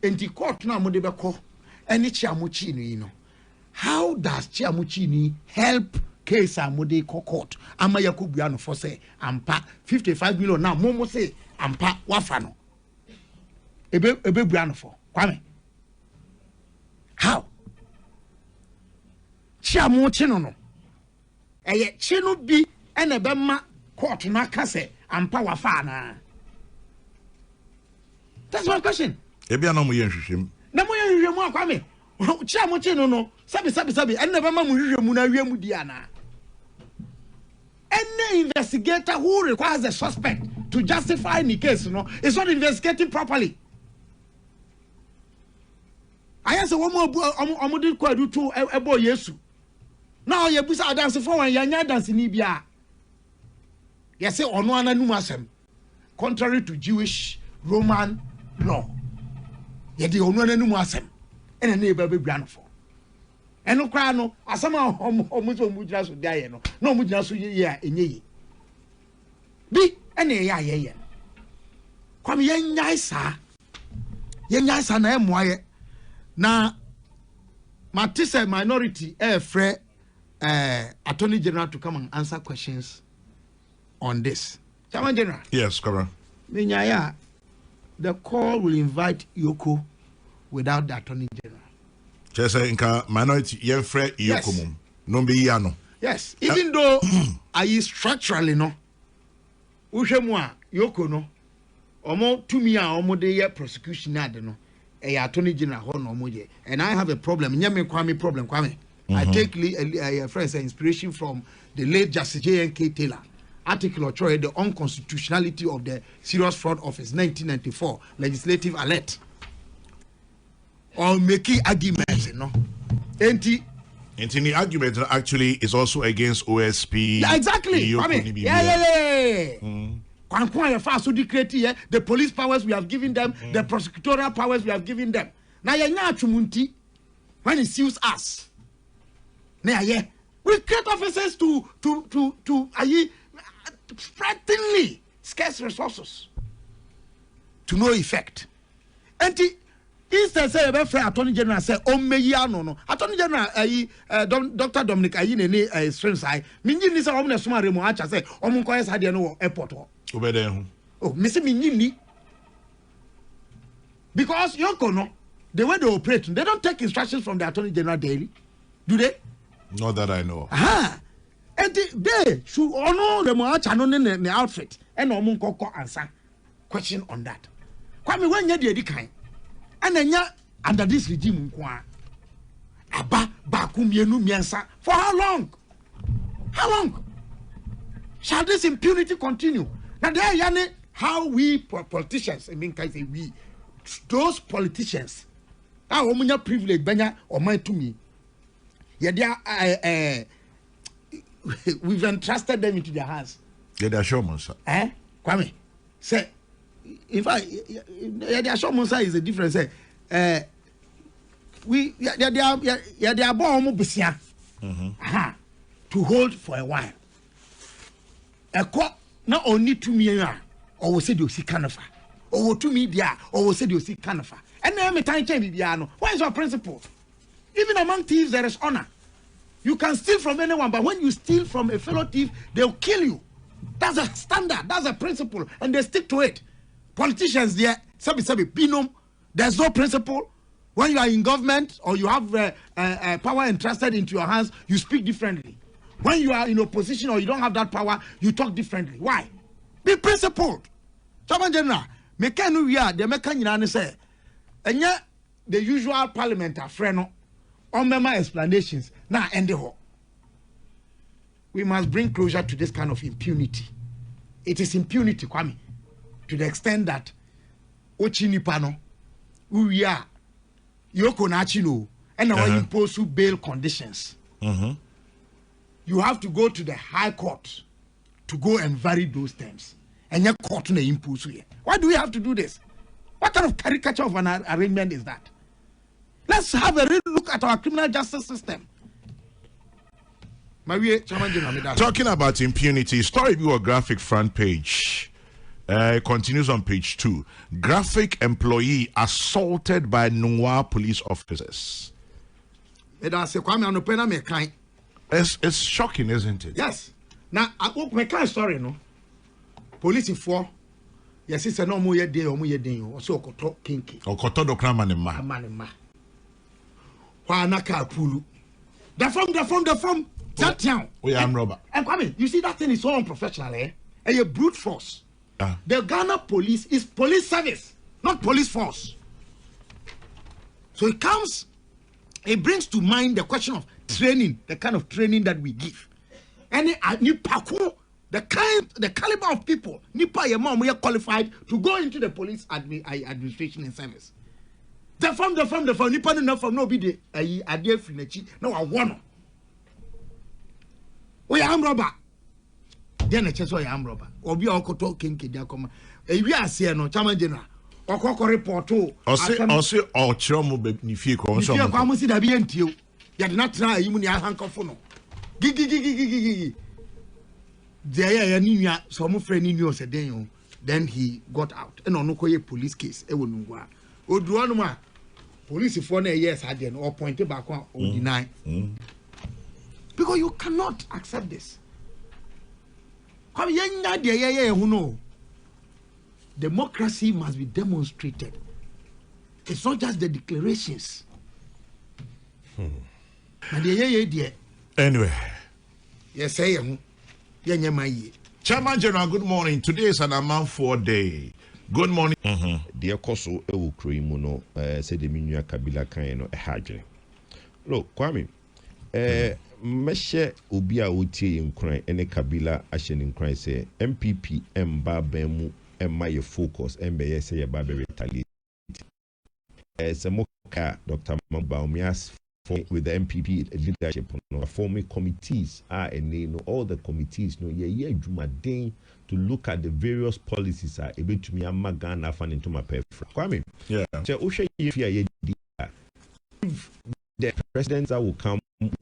Speaker 5: Enti court na mo de beko. Eni chiamuchi ni no. How does chiamuchi ni help case amode court? Ama yakubu an for say ampa 55 million now mo say ampa wafa no. Ebe bu an for. Kwame. How? Chiamuchi no. Eye chino bi and a bema court na kase and power fana. That's my question.
Speaker 2: Ebia no mo yenhwehwem.
Speaker 5: Na mo yenhwehwem akwame. Chia mo chi no sabi and never ma mo hwehwem na wiam di ana. Any investigator who requires a suspect to justify the case, is not investigating properly. I answer one more did quite do to a boy, yes. Now you put a dance for one young dance in Ibia. Yes, say on one numasem, contrary to Jewish Roman law. Yet the only numasem, and a neighbor be grand for. And no cry no, as some almost mujas would die, no mujas in ye. Be any ya. Come yen yasa. Yen yasa na emwaye. Na matisa minority free Attorney General to come and answer questions on this. Chairman General.
Speaker 2: Yes, correct.
Speaker 5: Minyaya, the call will invite Yoko without the Attorney General.
Speaker 2: Just inka minority yen free Yoko mum. No be yano.
Speaker 5: Yes, even though I structurally no. Ushemwa Yoko no. Omo tumia omo de ye prosecution ade no. Attorney General hono and I have a problem. Kwame. I take a friend's inspiration from the late Justice J.N.K. Taylor article or the unconstitutionality of the Serious Fraud Office 1994 legislative alert on making arguments,
Speaker 2: the argument actually is also against OSP.
Speaker 5: Yeah, exactly. The police powers we have given them, the prosecutorial powers we have given them. Now when it suits us, we create officers to threateningly scarce resources to no effect. And instead say Attorney General say no. Attorney General Dr. Dominic Ayine strength side. Minji ni say omna suma remo acha say omunko yes hade no airport. Oh, Mr. Minjini. Because Yoko no, the way they operate, they don't take instructions from the Attorney General daily, do they?
Speaker 2: Not that I know.
Speaker 5: And they should honor the Moachano in the outfit and Omunkoko answer question on that. Kwame when you did kind, and then under this regime, Abba Bakum Yenu Miansa for how long? How long shall this impunity continue? Now there, Yane, how we politicians, I mean, can say we, those politicians, our woman privilege, Banya or my to me, we've entrusted them into their hands.
Speaker 2: Yeah, they're showman, sir.
Speaker 5: Kwame, say, in fact, their showman is a difference. They are born to hold for a while. A court not only to me, or we said you see canafa, or to me, or we said you see canafa. And then me time change the What is your principle? Even among thieves, there is honor. You can steal from anyone, but when you steal from a fellow thief, they'll kill you. That's a standard. That's a principle, and they stick to it. Politicians, there, sabi binum. There's no principle. When you are in government or you have power entrusted into your hands, you speak differently. When you are in opposition or you don't have that power, you talk differently. Why? Be principled. Chairman General, mekanu we the mekan say, and yet the usual parliament are friend on memo explanations. Now end the whole. We must bring closure to this kind of impunity. It is impunity, Kwame, to the extent that Ochinipano, who we are, Yoko Nachino, and our impose bail conditions. You have to go to the High Court to go and vary those terms. And your court may impose here. Why do we have to do this? What kind of caricature of an arrangement is that? Let's have a real look at our criminal justice system.
Speaker 2: Talking about impunity, story view or graphic front page. Continues on page 2. Graphic employee assaulted by Noir police officers. It's shocking, isn't it?
Speaker 5: Yes. Now, I will make a story, no? Police for yes, it's a no more day or more day or so kinky.
Speaker 2: Or Kotodo Kramanima.
Speaker 5: Wanaka Pulu. The form. That town.
Speaker 2: We are robber.
Speaker 5: And Kwame, you see that thing is so unprofessional, eh? And a brute force. The Ghana police is police service, not police force. So it brings to mind the question of training, the kind of training that we give. And the caliber of people, Nipa your mom, we are qualified to go into the police administration and service. The form, Nipa no from no be the idea free no I want. We are robber. Then a chess or am robber. Or be all talking Kidia Koma. A we are seeing no Chama General. Or Coco report too.
Speaker 2: Or say, or Chomo Nifi Conso.
Speaker 5: You come see the BNT. You not try you when you are hankofono. Gigi. There, Nina, some friend in yours a day. Then he got out. And on no police case. Ewunwa. Odruanuma. Police for yes, I didn't or pointed back or deny. Because you cannot accept this. Who know? Democracy must be demonstrated. It's not just the declarations.
Speaker 2: Anyway.
Speaker 5: Yes,
Speaker 2: Chairman General, good morning. Today is an Amanfoɔ day. Good morning.
Speaker 6: Dear Koso, Krimuno, said the Minya Kabila Kaino, a hajj. Look, Kwame, Meshe Ubia Uti in crime, and a Kabila Ashen in crime, say MPP, Mbabemu, and my focus, MBA say about the retaliate. As a mocha, Dr. Mambaumias with the MPP leadership, forming committees are and all the committees, no, yeah, Jumadin. To look at the various policies are able to me Magana fan into my pay. Kwame,
Speaker 2: yeah.
Speaker 6: So if the presidents that will come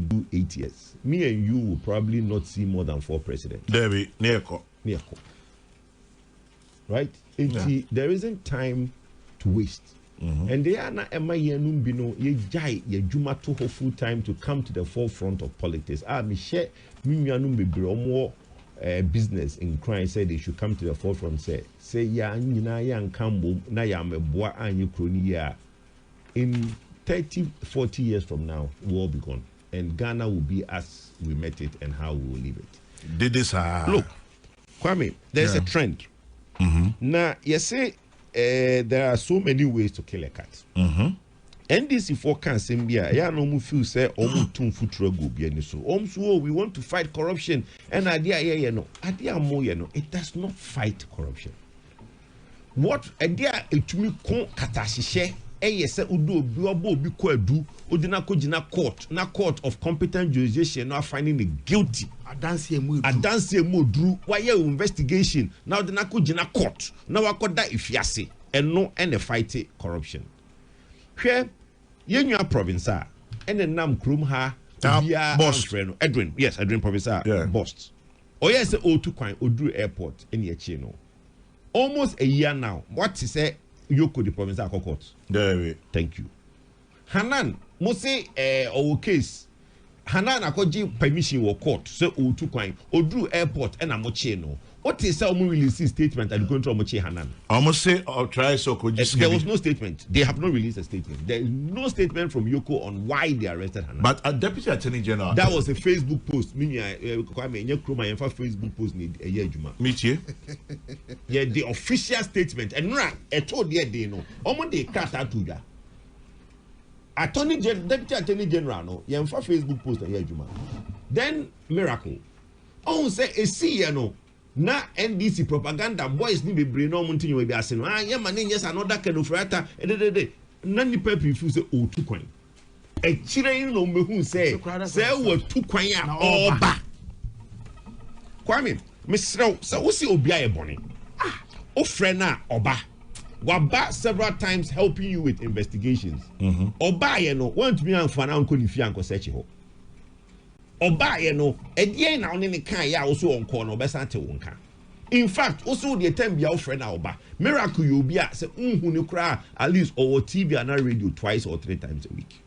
Speaker 6: do 8 years, me and you will probably not see more than 4 presidents.
Speaker 2: Debbie, Nieko.
Speaker 6: Right? Yeah. There isn't time to waste. And they are not Juma to full time to come to the forefront of politics. Michelle, more business in crime said they should come to the forefront. Say ya young Cambo, na ya me boa anyu crony. In 30-40 years from now, war be gone, and Ghana will be as we met it and how we will leave it.
Speaker 2: Did this
Speaker 6: look, Kwame? There's a trend. Now you say there are so many ways to kill a cat. NDC for Kansembia, ya no mu feel say omu tun futura go bia ni so. We want to fight corruption. And idea it does not fight corruption. What idea etumi kon katahihye say udo obi obo obi ko adu odina ko gina court na court of competent jurisdiction now finding the guilty. Adanse mu dru why investigation now odina ko gina court now wakoda ifiase and no and fight corruption. Hwɛ yenua province a ene nam krom ha
Speaker 2: boss
Speaker 6: friend Edwin province boss oye say otu kwan oduru airport ene echi no almost a year now what is say Yoko the province court
Speaker 2: there
Speaker 6: thank you Hanan mo say our case Hanan akoji permission wo court say otu kwan oduru airport ena mo chi no what is say omo release statement and going to omo chi Hanan
Speaker 2: almost say or try so
Speaker 6: there was no statement. They have not released a statement. There is no statement from Yoko on why they arrested Hanan.
Speaker 2: But a deputy attorney general,
Speaker 6: that was a Facebook post. Facebook post need a year juma.
Speaker 2: Meet you.
Speaker 6: Yeah, the official statement and I told you they know. Omo they cast out to ya. Deputy attorney general no. Yeah, Facebook post a year juma. Then miracle. Oh say a see you know. Na NDC propaganda boys ni bebre no montin we bi ase no ya mane yes another kind of rata na ni papi fu say o tu kwan e kire no mehu say wo tu kwan a oba Kwame misrew say wo si obi aye bone o friend na oba waba several times helping you with investigations oba ye no want me amfa na anko ni fi anko search ho oba ye no edie na oni ne kan ya also onko no obesa te wonka in fact also the time bia friend na oba miracle you be say unhu ne kra at least or TV and radio twice or 3 times a week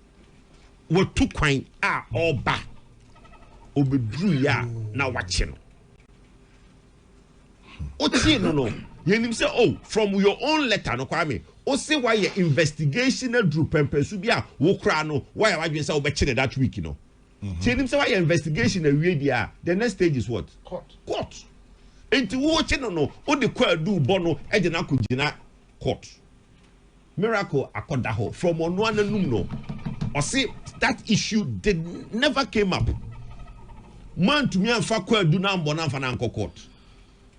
Speaker 6: what two kwan oba obedru ya na wache no oti no yenim say oh from your own letter no Kwame o say why your investigation na drew pempesu bia wo kra no why wadwen say obechire that week no Tell him say why investigation a way there. The next stage is what? Court. Enti wo che no o de kwa du bono e de na kugina court. Miracle akoda ho from ono ananum no. Or say that issue never came up. Man to me and fa kwa du na mbo na fa na court.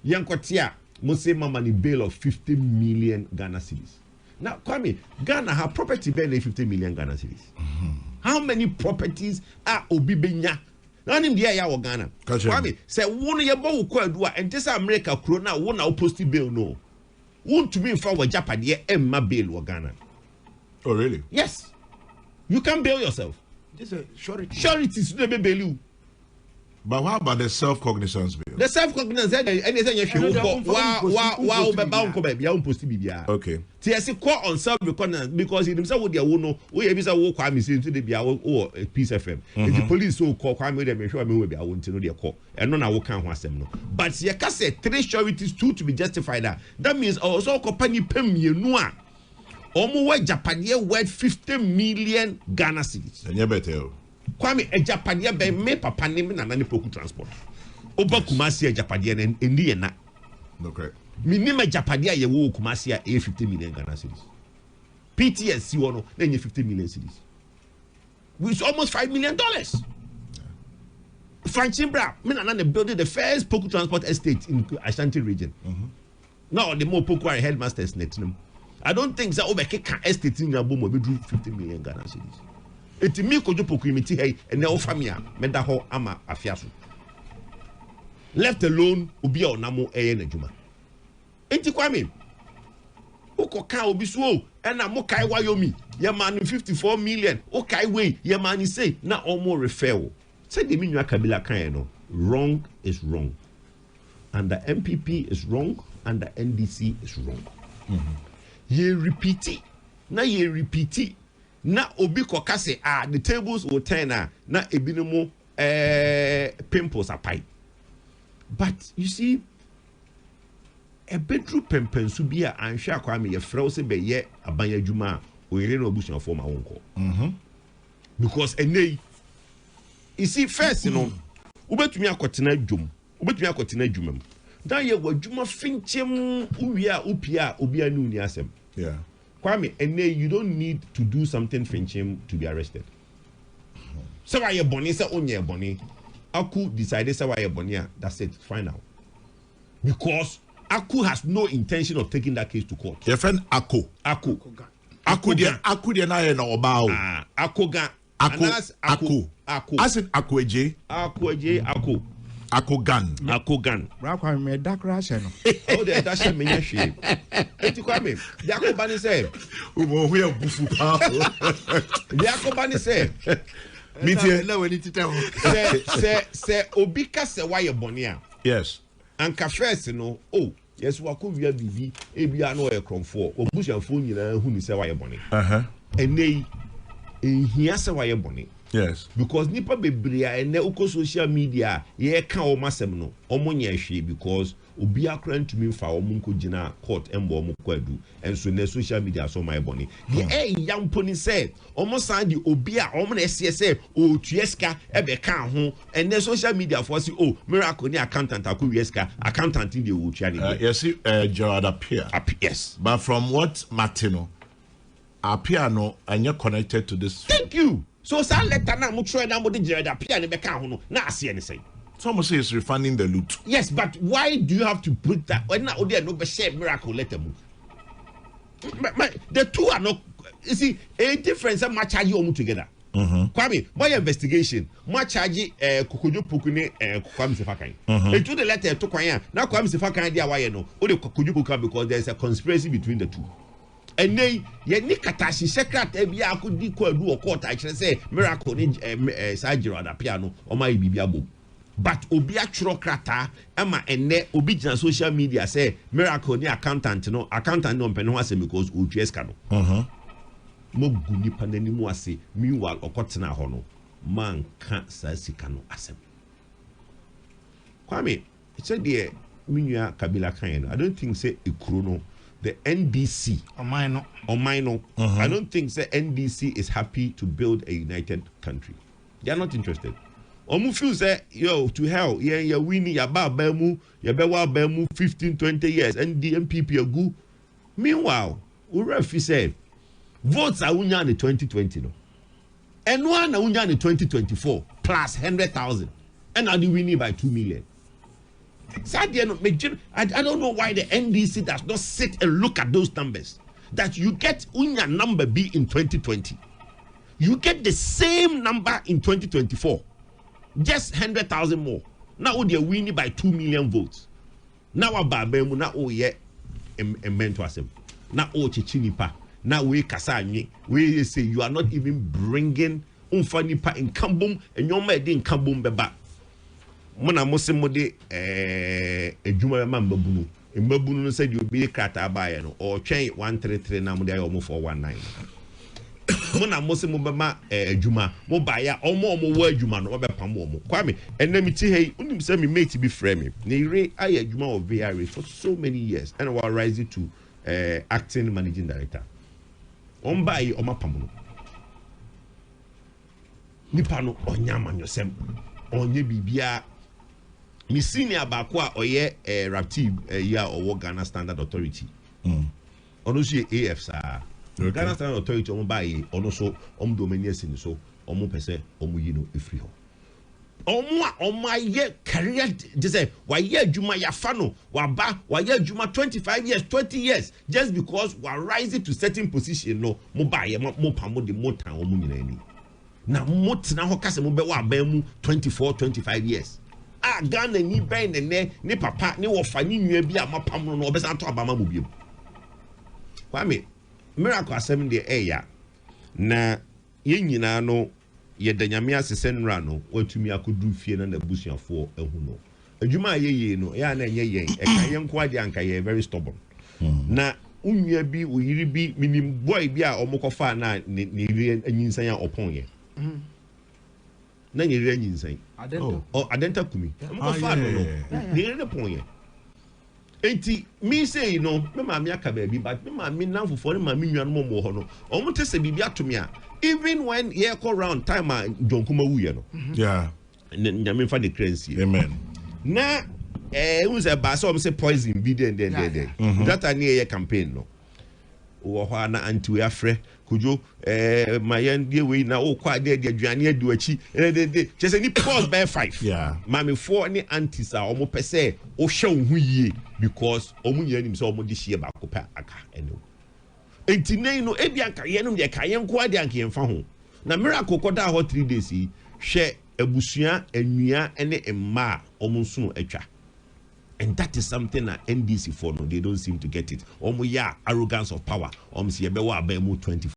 Speaker 6: Yankotia mo say mama ni bail of 50 million Ghana cedis. Now Kwame, Ghana have property bail 50 million Ghana cedis. How many properties are obi benya? Na nim dia ya wo Ghana. Kwame, say won ye bo kwa du a ente say America kro na won na post bail no. Won to me fa wa Japade emma bail wo Ghana.
Speaker 2: Oh really?
Speaker 6: Yes. You can bail yourself.
Speaker 5: This is surety.
Speaker 6: Surety is be bail you.
Speaker 2: But how about the self-cognizance bill?
Speaker 6: The self-cognizance, anything you should wow, baby, I won't post it.
Speaker 2: Okay.
Speaker 6: TSC call on self-cognizance because he himself would know we have a walk crime to the Bia or Peace FM. If the police so call crime with them, sure I will be I want to know their call. And none I will can't want them no. But you can say 3 sureties, 2 to be justified. That means also company pay me no. Omo Japan worth 50 million Ghana cedis.
Speaker 2: And you better.
Speaker 6: Kwame e Japadia be me papa ni me nana ni poku transport. Oba Kumasi e Japadia endi na.
Speaker 2: Okay.
Speaker 6: Minimum Japadia ye wo Kumasi a 50 million Ghana cedis. PTSC wono na 50 million cedis. Which almost $5 million. Franchimbra, me nana building the first poku transport estate in Ashanti region. Now the more poku are headmasters net. I don't think that over estate in Yabomo be 50 million Ghana cedis. Eti mi kojo poku imiti hey ene o famia meda ho ama afiaso left alone obi a onamo eye na djuma enti Kwame ukoka obi so ena mo kai wayomi ye man 54 million o kai we ye man say na omo refer say de minwa kabila kan no wrong is wrong and the NPP is wrong and the NDC is wrong. Ye repeat it na ye repeat it. Na obi kokase the tables will turn na ebinomo pimples apai. But you see a bedroom pempensu bi a anhwa Kwame ye frɛ se be ye abanya djuma o yere no obusun for ma wonko. Because enei you see first no ubetumi akotena djum ubetumi akotena djuma mu dan ye wadjuma finchem uwia upia obi anu ni asem.
Speaker 2: Yeah.
Speaker 6: Kwame, and you don't need to do something finchim to be arrested. So why you bonny? Say on your bonny. Aku decided say why you bonny. That's it. Fine now. Because Aku has no intention of taking that case to court.
Speaker 2: Your friend Aku dia na ye na obao.
Speaker 6: Aku.
Speaker 2: As in Akueje. Akogan.
Speaker 3: Rakwa me da crash no.
Speaker 6: Oh, the dash me nyahwe. Enti Kwame, Yakobani say.
Speaker 2: Umo we bufu pa.
Speaker 6: Yakobani say.
Speaker 2: Metie
Speaker 5: na we need to tell.
Speaker 6: Say obika say why you bonia.
Speaker 2: Yes.
Speaker 6: Anka first no. Oh, yes wako via bibi ebia no e kromfo. Obusuafo nyina hu ni say why you boni. Enei ehia say why you boni.
Speaker 2: Yes.
Speaker 6: Because nipa bebrea ene uko social media ye ka o masem no omo nya hwe because obi akran tumi fa omo nko gina court embo omo kwadu enso na social media so my boni the yampo ni say omo san di obi a omo na ese o tueska ebe ka ho ene social media for say oh miracle ni accountant akuwieska accountant di o tua ni
Speaker 2: yes Gerard appear.
Speaker 6: Yes,
Speaker 2: but from what Martino appear no anya connected to this.
Speaker 6: Thank you. So sa letter na mo try na mo de Gerard appear ne be ka ho no na ase ne say.
Speaker 2: Someone says it's refunding the loot.
Speaker 6: Yes, but why do you have to put that? When now they no be share miracle letter move. The two are not. You see, a difference. Much charge you together. Kwame, my investigation. Much charge Kokojo Pukune Kwame Sefakan. It to the letter to Kwanya. Now Kwame Sefakan dia why no. Only Kokojo Puka because there is a conspiracy between the two. And they ye ni katashi secret ebia akudi ko adu court I say miracle ni surgery at piano or my bibiabo. But obi atro krata ama ene obi gina social media say miracle ni accountant no mpene ho ase because otueska no mo guni panani mu ase meanwhile okotena ho no man ka sa sika no asem Kwame said the minua kabila kan no I don't think say ekuro no the NDC
Speaker 5: on mine no
Speaker 6: I don't think say NDC is happy to build a united country. They are not interested. Omu feel say, yo, to hell, yeah, winning, ya ba bemu, ya bewa bemu 15, 20 years, and the NPP are good. Meanwhile, Urefi said, votes are unya in 2020, no. And one unya in 2024, plus 100,000. And now they winning by 2 million. So I don't know why the NDC does not sit and look at those numbers. That you get unya number B in 2020. You get the same number in 2024. Just 100,000 more. Now they're winning by 2 million votes. Now Babemu na oye emento asem. Na o chichinipa. Now we kasani. We say you are not even bringing unfanipa in kambum and your made in kambum beba. Mona mosemode ejuma mamba bunu. Mbabunu said you be krata abayano or chain 133 na mudia almost 419. Mona mose mo bema adwuma mo ba ya omo wo adwuma no obepam mo kwame enemi ti hey unim say me mate be frame me ire aye adwuma of VRA for so many years and we rise to acting managing director on ba yi omapam no nipa no onyama nyosem onye bibia mi senior ba ko a oye raptib ya owo Ghana Standard Authority ono so AF sa Ghana Standard Authority omo baye ono so omo dominions ni so omo pese omo yi no efri ho omo aye career just say why ye adwuma ya fa no waba why ye adwuma 25 years 20 years just because we are rising to certain position no mo baye mo pamo de mo tan omo nyina ni na mo tena ho kase mo be wa ba mu 24 25 years Ghana ni ben ne papa ne wo fa ni nua bi amapam no obesa to abama mo biem kwame miracle asem de eya na ye nyina no ye danyame asese nra no watumi akodu fie na busuafo ehu no adwuma ye no ya na enye yen e kan ye nko ade anka ye very stubborn na unua bi oyiri bi minim boy bi a omokofa na ne ire anyinsan ya opon ye na nye ire anyinsan adenta kumi omokofa no ne ire pon ye enti me say no me ma me aka ba bi but me ma me nanfofo ne ma me nwan mo ho no omo te se bibia to me a even when ye call round time a jonkuma wuye no
Speaker 2: yeah
Speaker 6: nyame fa the currency
Speaker 2: amen
Speaker 6: na who's a bass or say poison video and then that an year campaign no wo ho na anti we afre kujo my end we na o kwa de aduane adu achi just ni pause by 5
Speaker 2: yeah
Speaker 6: mame 4 ni antis a omo pese o hwe hu yie because omo nya nim so omo de hie ba ko pa aka eno enti nei no ebi anka ye no de ka ye nko ade anka ye mfa ho na miracle koda ho 3 days yi hwe abusua anua ene emma omo nso atwa. And that is something that NDC for no, they don't seem to get it. Omo ya arrogance of power. Omo si ebe wa ba mu 24.